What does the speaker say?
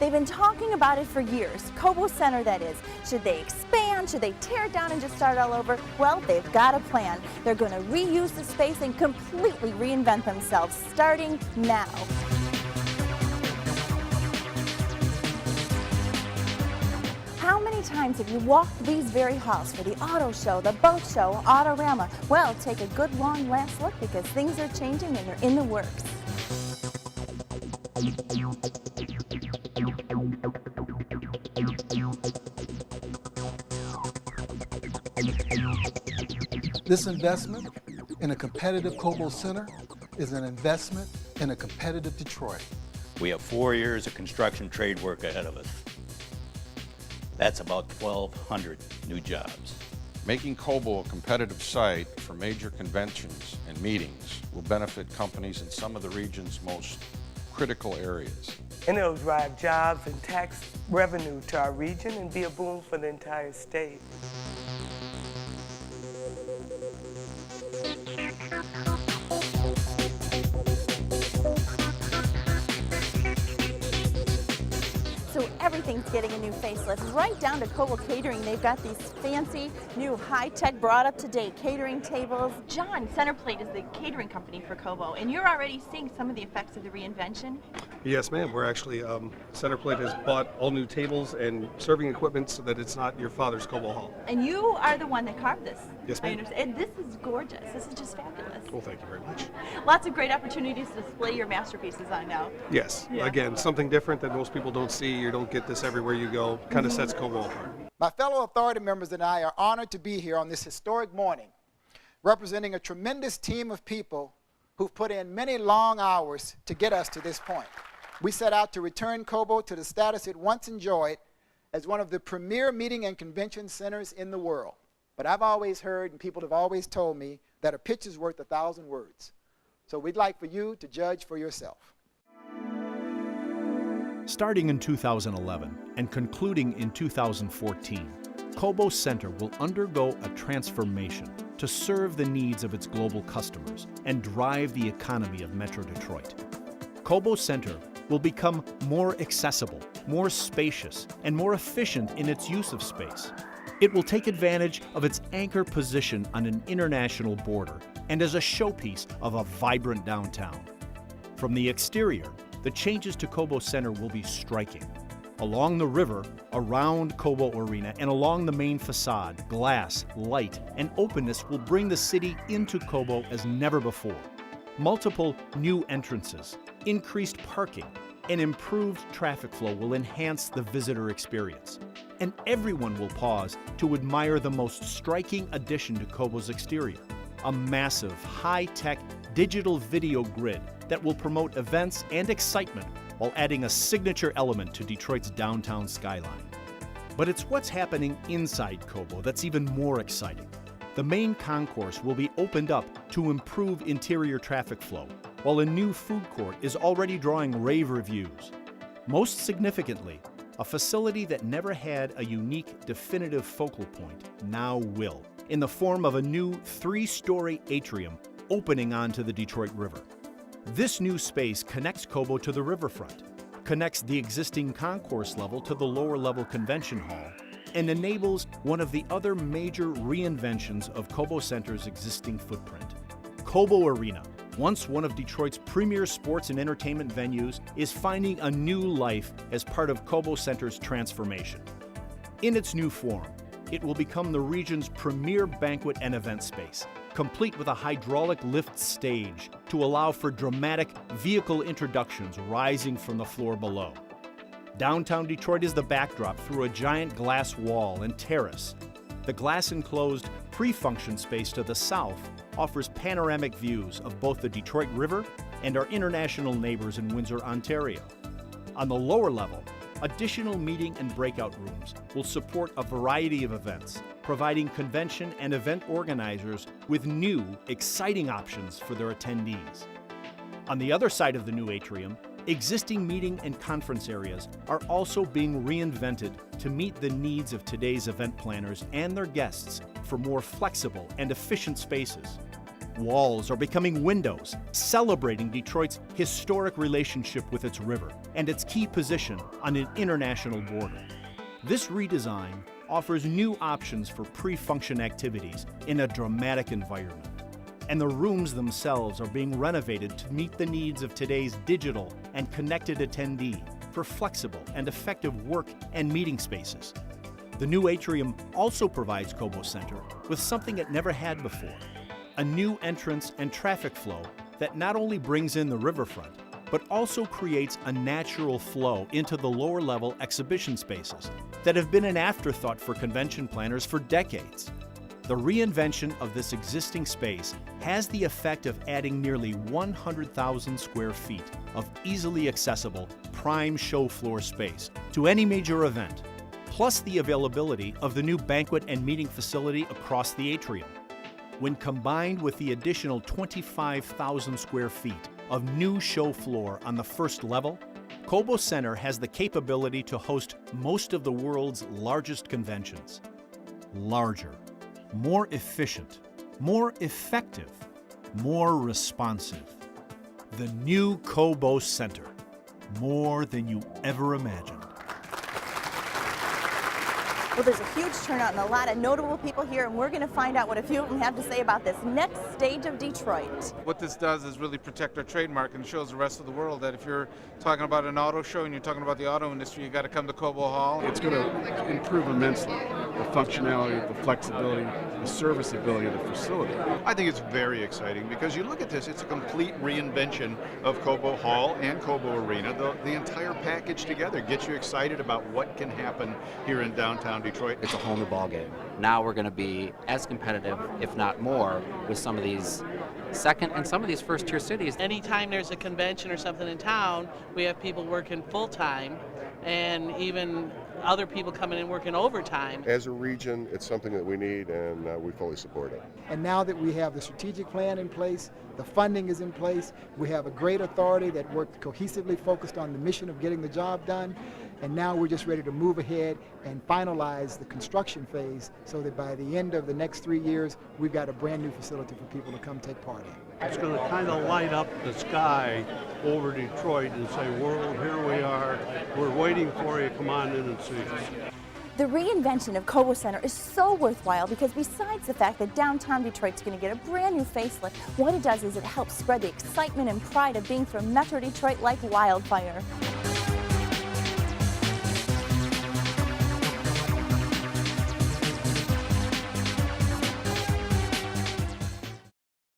They've been talking about it for years. Cobo Center, that is. Should they expand? Should they tear it down and just start all over? Well, they've got a plan. They're going to reuse the space and completely reinvent themselves, starting now. How many times have you walked these very halls for the auto show, the boat show, Autorama? Well, take a good long last look because things are changing and they're in the works. This investment in a competitive Cobo Center is an investment in a competitive Detroit. We have 4 years of construction trade work ahead of us. That's about 1,200 new jobs. Making Cobo a competitive site for major conventions and meetings will benefit companies in some of the region's most critical areas. And it'll drive jobs and tax revenue to our region and be a boom for the entire state. So everything's getting a new facelift, right down to Cobo Catering. They've got these fancy, new, high-tech, brought-up-to-date catering tables. John, Centerplate is the catering company for Cobo, and you're already seeing some of the effects of the reinvention. Yes, ma'am. We're actually, Centerplate has bought all new tables and serving equipment so that it's not your father's Cobo Hall. And you are the one that carved this. Yes, I ma'am. understand. And this is gorgeous. This is just fabulous. Well, thank you very much. Lots of great opportunities to display your masterpieces on now. Yes. Yeah. Again, something different that most people don't see. You don't get this everywhere you go. Kind of sets Cobo apart. My fellow authority members and I are honored to be here on this historic morning, representing a tremendous team of people who've put in many long hours to get us to this point. We set out to return Cobo to the status it once enjoyed as one of the premier meeting and convention centers in the world. But I've always heard, and people have always told me, that a picture's worth 1,000 words. So we'd like for you to judge for yourself. Starting in 2011 and concluding in 2014, Cobo Center will undergo a transformation to serve the needs of its global customers and drive the economy of Metro Detroit. Cobo Center will become more accessible, more spacious, and more efficient in its use of space. It will take advantage of its anchor position on an international border and as a showpiece of a vibrant downtown. From the exterior, the changes to Cobo Center will be striking. Along the river, around Cobo Arena, and along the main facade, glass, light, and openness will bring the city into Cobo as never before. Multiple new entrances, increased parking, and improved traffic flow will enhance the visitor experience. And everyone will pause to admire the most striking addition to Cobo's exterior, a massive, high-tech digital video grid that will promote events and excitement while adding a signature element to Detroit's downtown skyline. But it's what's happening inside Cobo that's even more exciting. The main concourse will be opened up to improve interior traffic flow, while a new food court is already drawing rave reviews. Most significantly, a facility that never had a unique, definitive focal point now will, in the form of a new 3-story atrium opening onto the Detroit River. This new space connects Cobo to the riverfront, connects the existing concourse level to the lower level convention hall, and enables one of the other major reinventions of Cobo Center's existing footprint. Cobo Arena, once one of Detroit's premier sports and entertainment venues, is finding a new life as part of Cobo Center's transformation. In its new form, it will become the region's premier banquet and event space, complete with a hydraulic lift stage to allow for dramatic vehicle introductions rising from the floor below. Downtown Detroit is the backdrop through a giant glass wall and terrace. The glass-enclosed pre-function space to the south offers panoramic views of both the Detroit River and our international neighbors in Windsor, Ontario. On the lower level, additional meeting and breakout rooms will support a variety of events, providing convention and event organizers with new, exciting options for their attendees. On the other side of the new atrium, existing meeting and conference areas are also being reinvented to meet the needs of today's event planners and their guests for more flexible and efficient spaces. Walls are becoming windows, celebrating Detroit's historic relationship with its river and its key position on an international border. This redesign offers new options for pre-function activities in a dramatic environment. And the rooms themselves are being renovated to meet the needs of today's digital and connected attendee for flexible and effective work and meeting spaces. The new atrium also provides Cobo Center with something it never had before, a new entrance and traffic flow that not only brings in the riverfront, but also creates a natural flow into the lower level exhibition spaces that have been an afterthought for convention planners for decades. The reinvention of this existing space has the effect of adding nearly 100,000 square feet of easily accessible prime show floor space to any major event, plus the availability of the new banquet and meeting facility across the atrium. When combined with the additional 25,000 square feet of new show floor on the first level, Cobo Center has the capability to host most of the world's largest conventions. Larger, more efficient, more effective, more responsive. The new Cobo Center, more than you ever imagined. Well, there's a huge turnout and a lot of notable people here, and we're going to find out what a few of them have to say about this next stage of Detroit. What this does is really protect our trademark and shows the rest of the world that if you're talking about an auto show and you're talking about the auto industry, you got to come to Cobo Hall. It's going to improve immensely the functionality, the flexibility, the serviceability of the facility. I think it's very exciting because you look at this, it's a complete reinvention of Cobo Hall and Cobo Arena. The entire package together gets you excited about what can happen here in downtown Detroit. It's a whole new ballgame. Now we're going to be as competitive, if not more, with some of these second and some of these first-tier cities. Anytime there's a convention or something in town, we have people working full-time and even other people coming in working overtime. As a region, it's something that we need, and we fully support it. And now that we have the strategic plan in place, the funding is in place, we have a great authority that worked cohesively focused on the mission of getting the job done, and now we're just ready to move ahead and finalize the construction phase so that by the end of the next 3 years, we've got a brand new facility for people to come take part in. It's going to kind of light up the sky over Detroit and say, world, here we are, we're waiting for you, come on in and see us. The reinvention of Cobo Center is so worthwhile because besides the fact that downtown Detroit's going to get a brand new facelift, what it does is it helps spread the excitement and pride of being from Metro Detroit like wildfire.